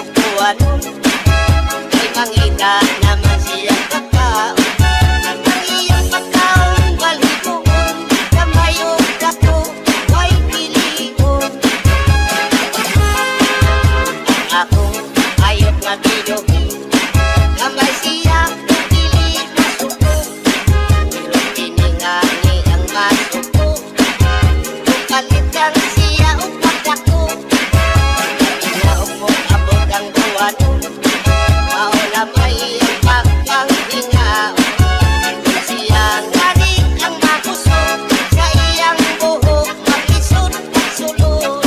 upuan ay mangita naman siya kakao. Ang iyang pagkaon balhigoon, kamay o plato ay pilion. Ang akong ayot nga binuhi, kamay siya pili na suko. Pero tiningani ang masuko, kung kalitang siya o pagdako. Inaog mo abot ang buwan, maula may iyang pagpanghingaw. Kung siya ngani ang makusog, sa iyang buhok makisod at sulod.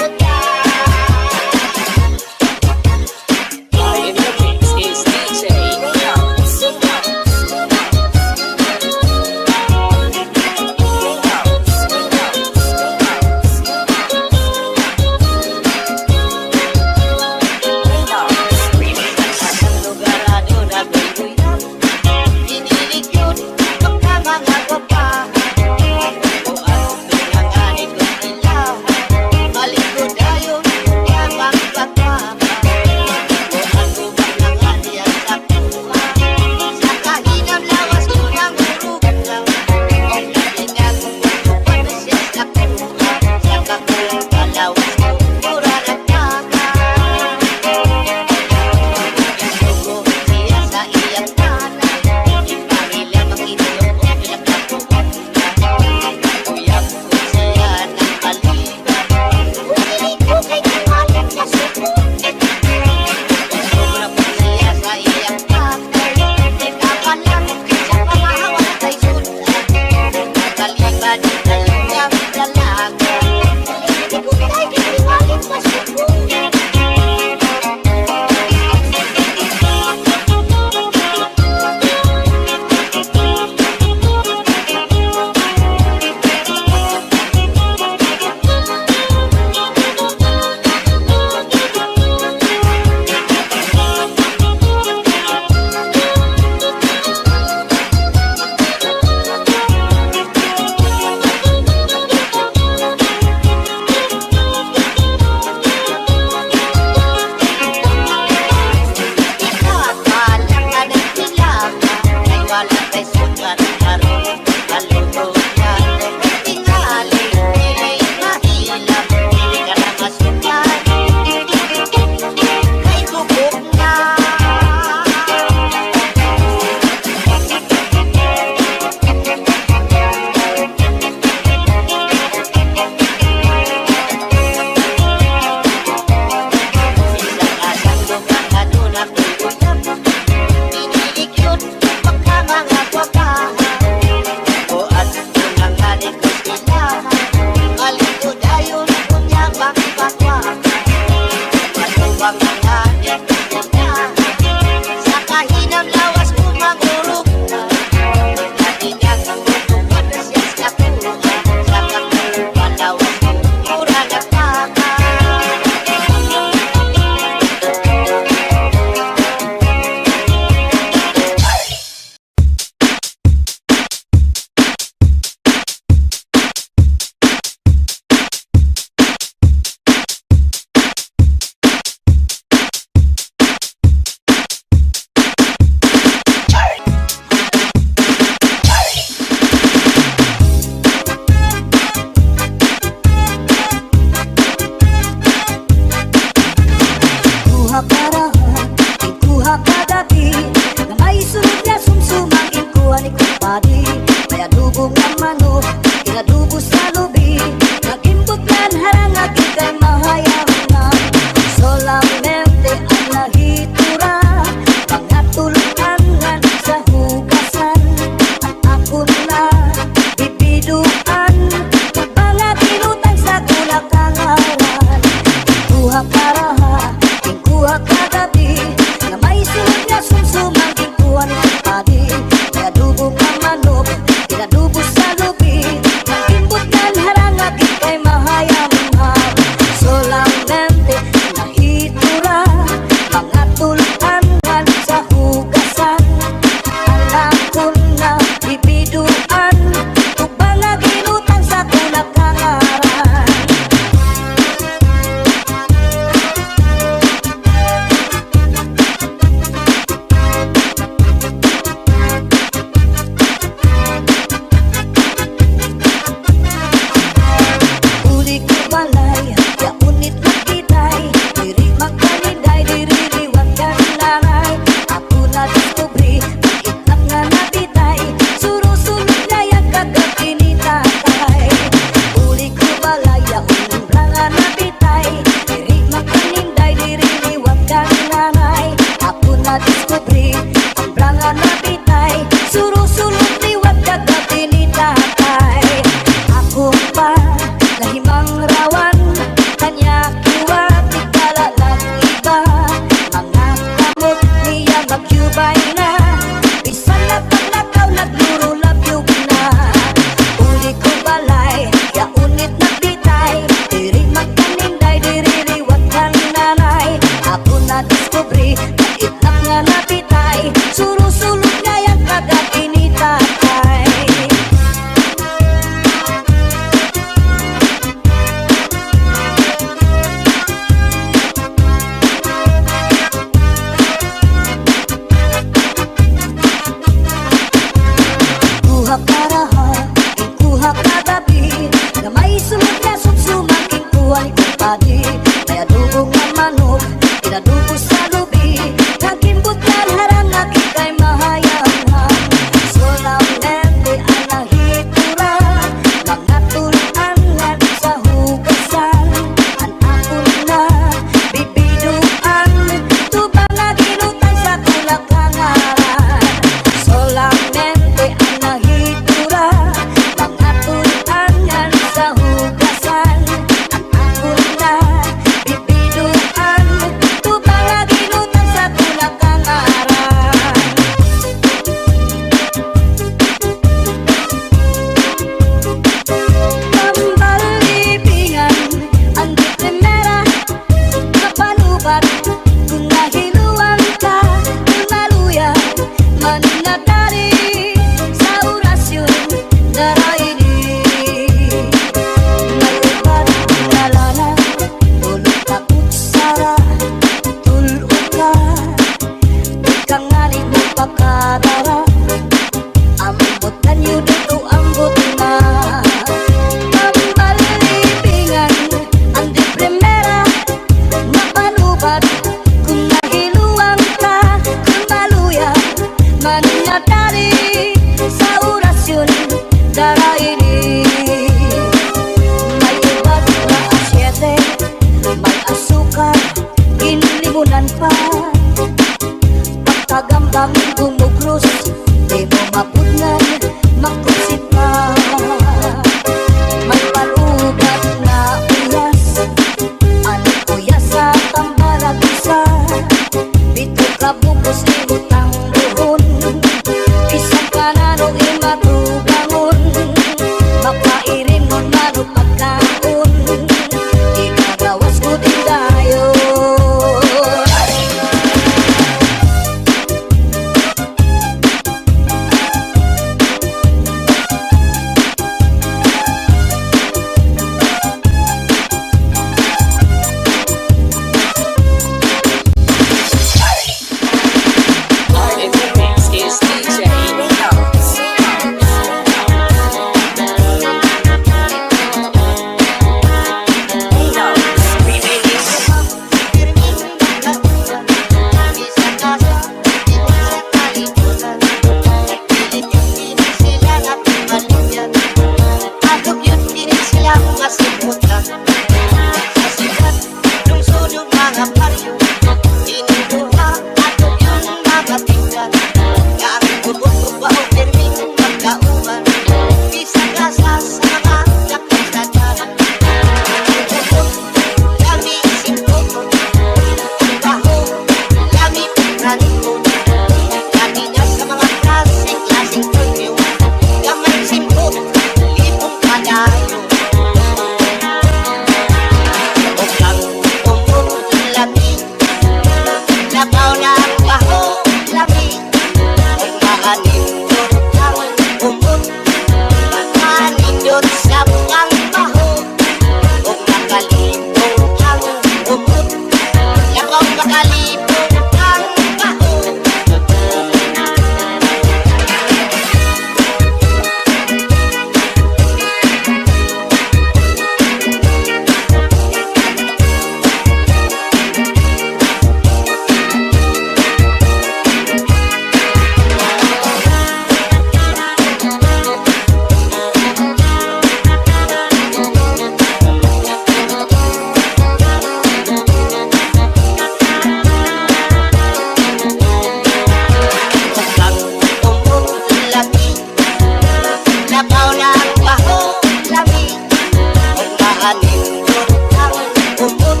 Manindot ang umot,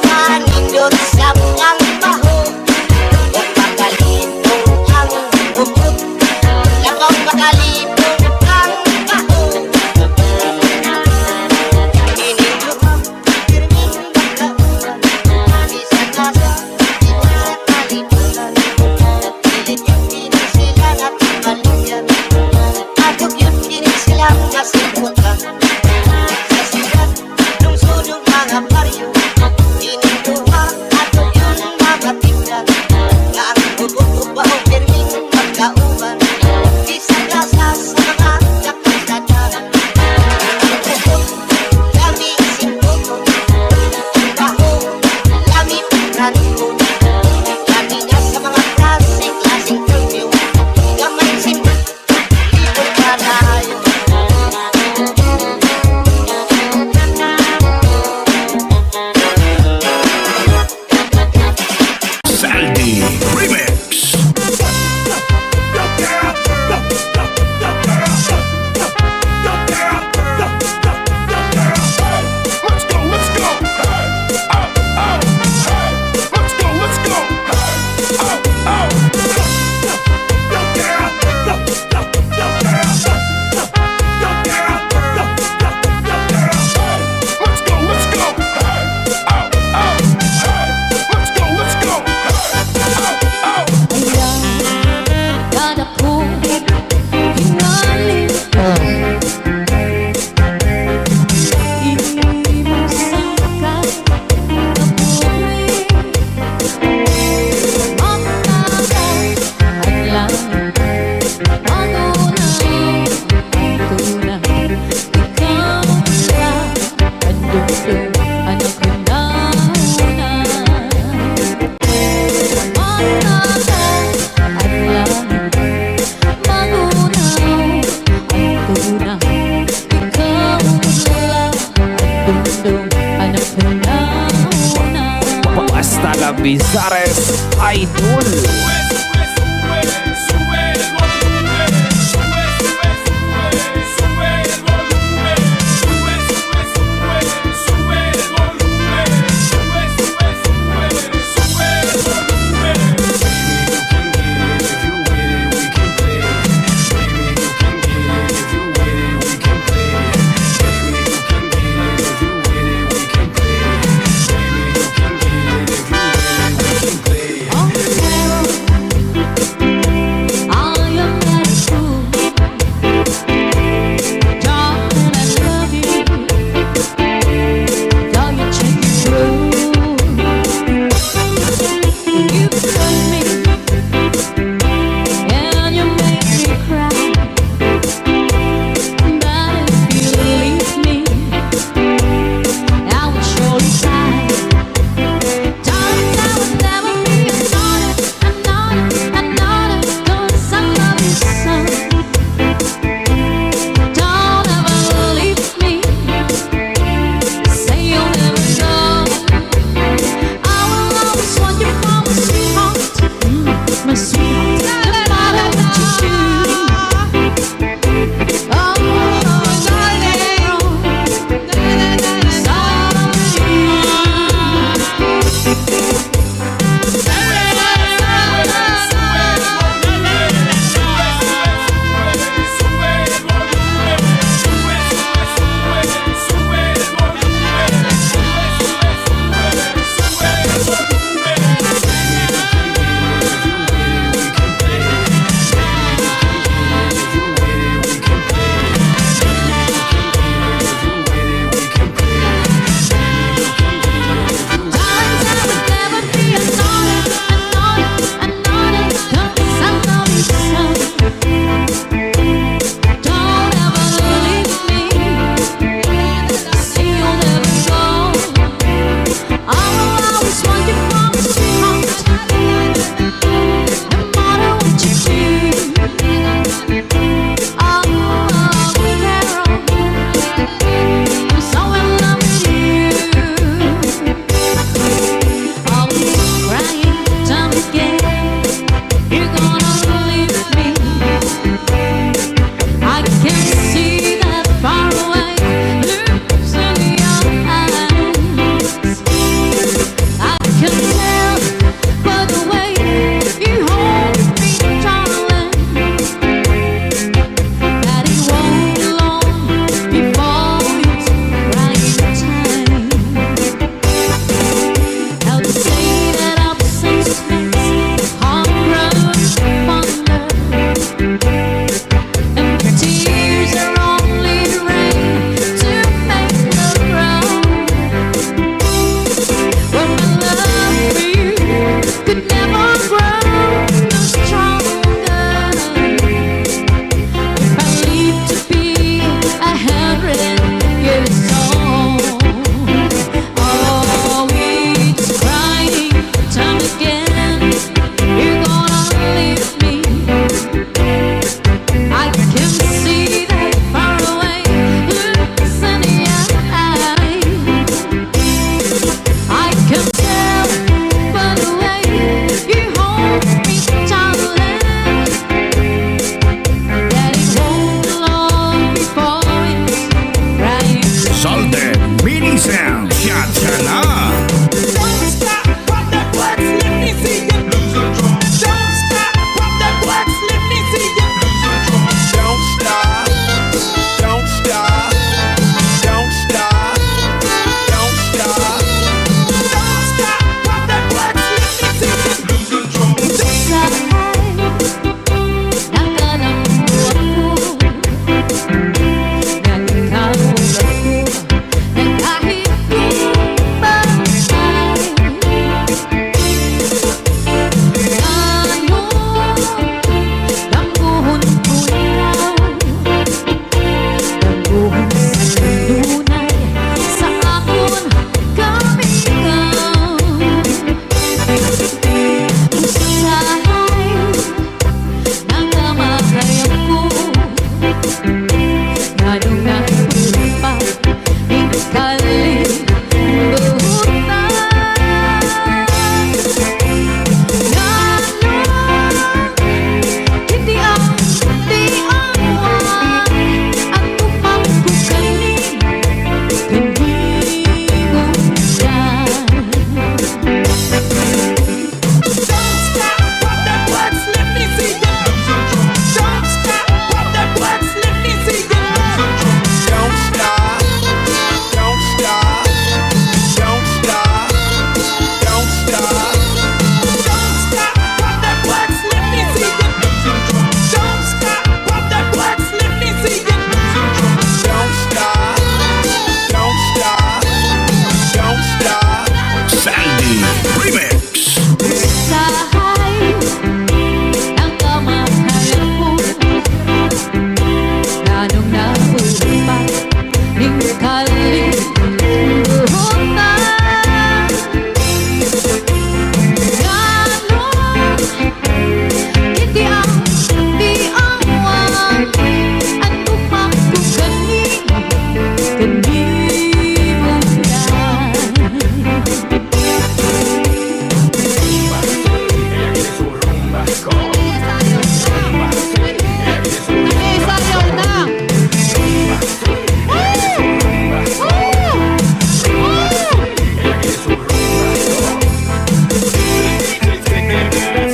manindot sa ang baho. Huwag makalipong ang umot, lakaw makalipong ang baho. Inindot ang pirming magkaulan, isa kasa, isa kalibutan. Pilit yung pinig sila at kaluyan, atog yung pinig silang nasiputan. Sa sigat, lungsod yung mga baryo, ininduha atog yung mga tingnan. Nga ang bubog-ubaw pirming magkauban, isa kasa sa mga kapasadaran. Lami simputo, baho, lami pagranto, lami na sa mga klaseng perfume. Gamay simputo, ibon kalayo. Saldi Remix. Let's go, let's go. Out, out. Let's go, let's go. Out, out. Let's go, let's go. Out, out. Let's go, let's go. Out, out. Kada po hingalin imasangkay kapuwi ang nakaw at lang magunaw tunay ikaw na andong anak ko na una ang nakaw at lang magunaw ang tunay ikaw lang andong anak ko na una. Hasta la Bizares Idol. Ang meron sound. Cha-cha-la. Don't stop, pop that wax, let me see you. Don't stop, pop that wax, let me see you. Don't stop. Don't stop. Don't stop. Don't stop. Don't stop, pop that wax, let me see you. Don't stop, pop that wax, let me see you. Don't stop, pop that wax, let me see you. Don't stop. Don't stop. Don't stop. Don't stop. Don't stop, pop that wax, let me see you. Don't stop, pop that wax, let me see you. Don't stop. Don't stop. Don't stop. Sandy Remix.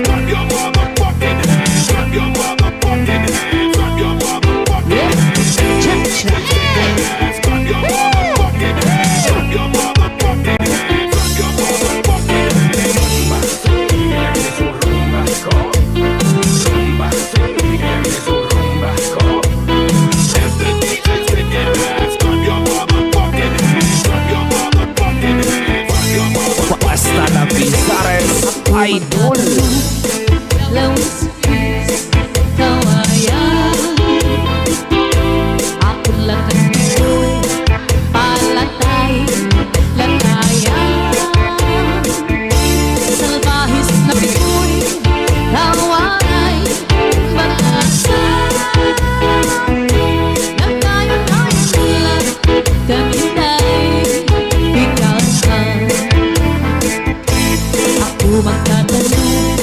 Clap your motherfucking hands. Clap your motherfucking hands. Clap your motherfucking hands. Clap your motherfucking hands. Clap your motherfucking hands. Clap your motherfucking hands. If the DJ's kicking ass, clap your motherfucking hands. Clap your motherfucking hands. Clap your motherfucking Basta la Bizares Idol. Aku magtatanong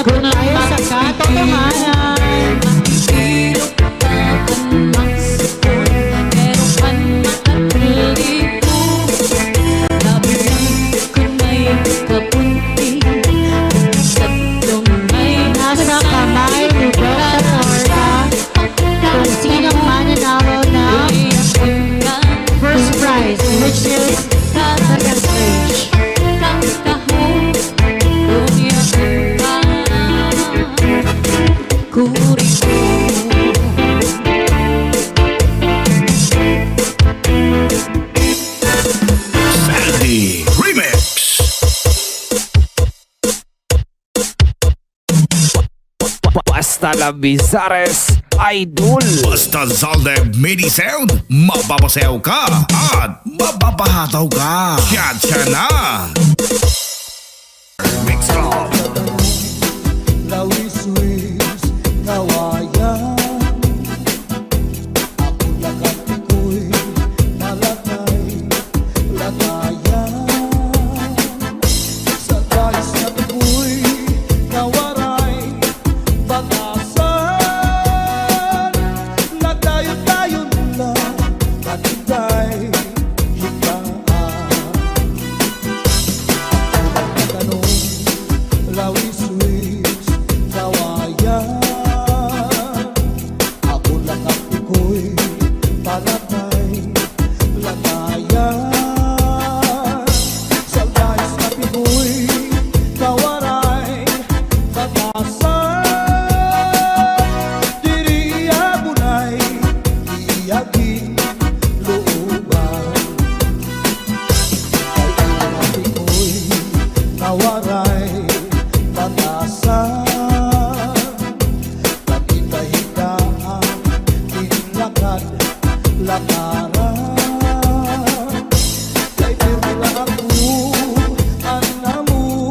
Kung tayo sa katotohanan, mahihilok ka ang sipon, pero panakatlito. Labi lang kung may kapunti, sa may Nasa kamay ni Dr. Torta kung sino mananalo ng first prize, which is second stage. Sandy Remix. Basta la Bizares Idol. Basta Zaldev Mini Sound, mababasayaw ka at mababahataw ka. Siya na. Mix Club. Lawis-wis, kawayan. Ako lakat ko'y nalagay, lagayan. Sa guys na ko'y nawaray, batasan. Nagdayon-dayon lang, natintay, hikaan. Tanong, lawis-wis, kawayan. Ako lang ang iko'y palagay, lagayan. Sa guys na piko'y kawaray, batasan. Diri abunay, iyagin looban. Kay ang piko'y kawaray, batasan. Pagkita-hitaan, tinlakad, lakaran. Kay pirmi lang ako, anamu,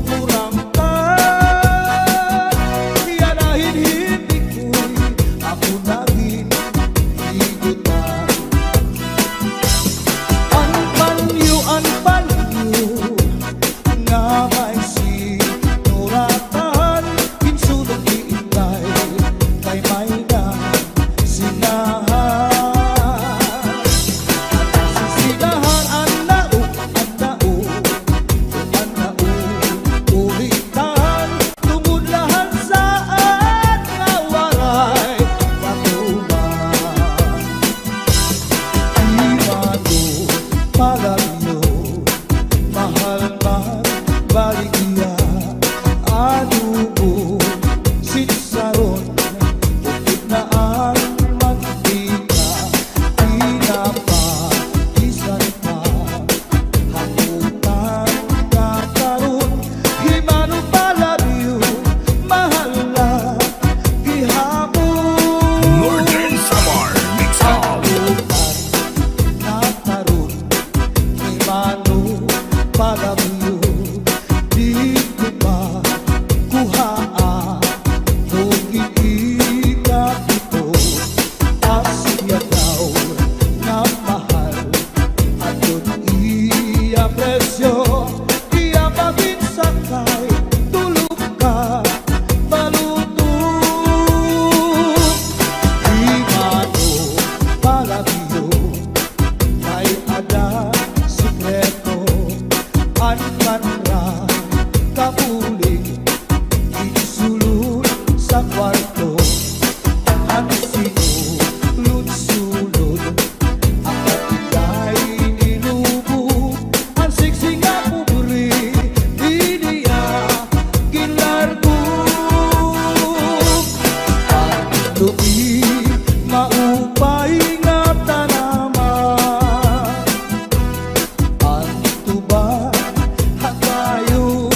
murangkan. Iyanahin hindi ko'y ako naging higutan. Anpanyo nga may sinuratan, kinsulong iintay, kay may na sinahan. Sisinahan ang nao, ulitan, tumulahan saan nga waray patuman. Imano palabyo, mahal man baligya, anubo sinsaron, bukid na ang mantika, pinapakisan pa, hangutan kakaroon. Imano palabyo, mahal na gihapon. Northern Samar Mix Club. Nakaroon, imano palabyo, di ko pa kuhaan. Kung iikat ito, asya daw na mahal. At yun iya presyo, iya paginsakay, tulog ka, balutong. Imano palabyo, may ada sikreto, ang kanra kapuling, insulod sa kwarto. Ang sinulod-sulod, ang katigay nilubog, ang siksing nga pobre, di niya ginlargog. Ang lubi, maupay nga tanaman, ang tuba, hatayo,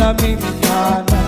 salamin ka na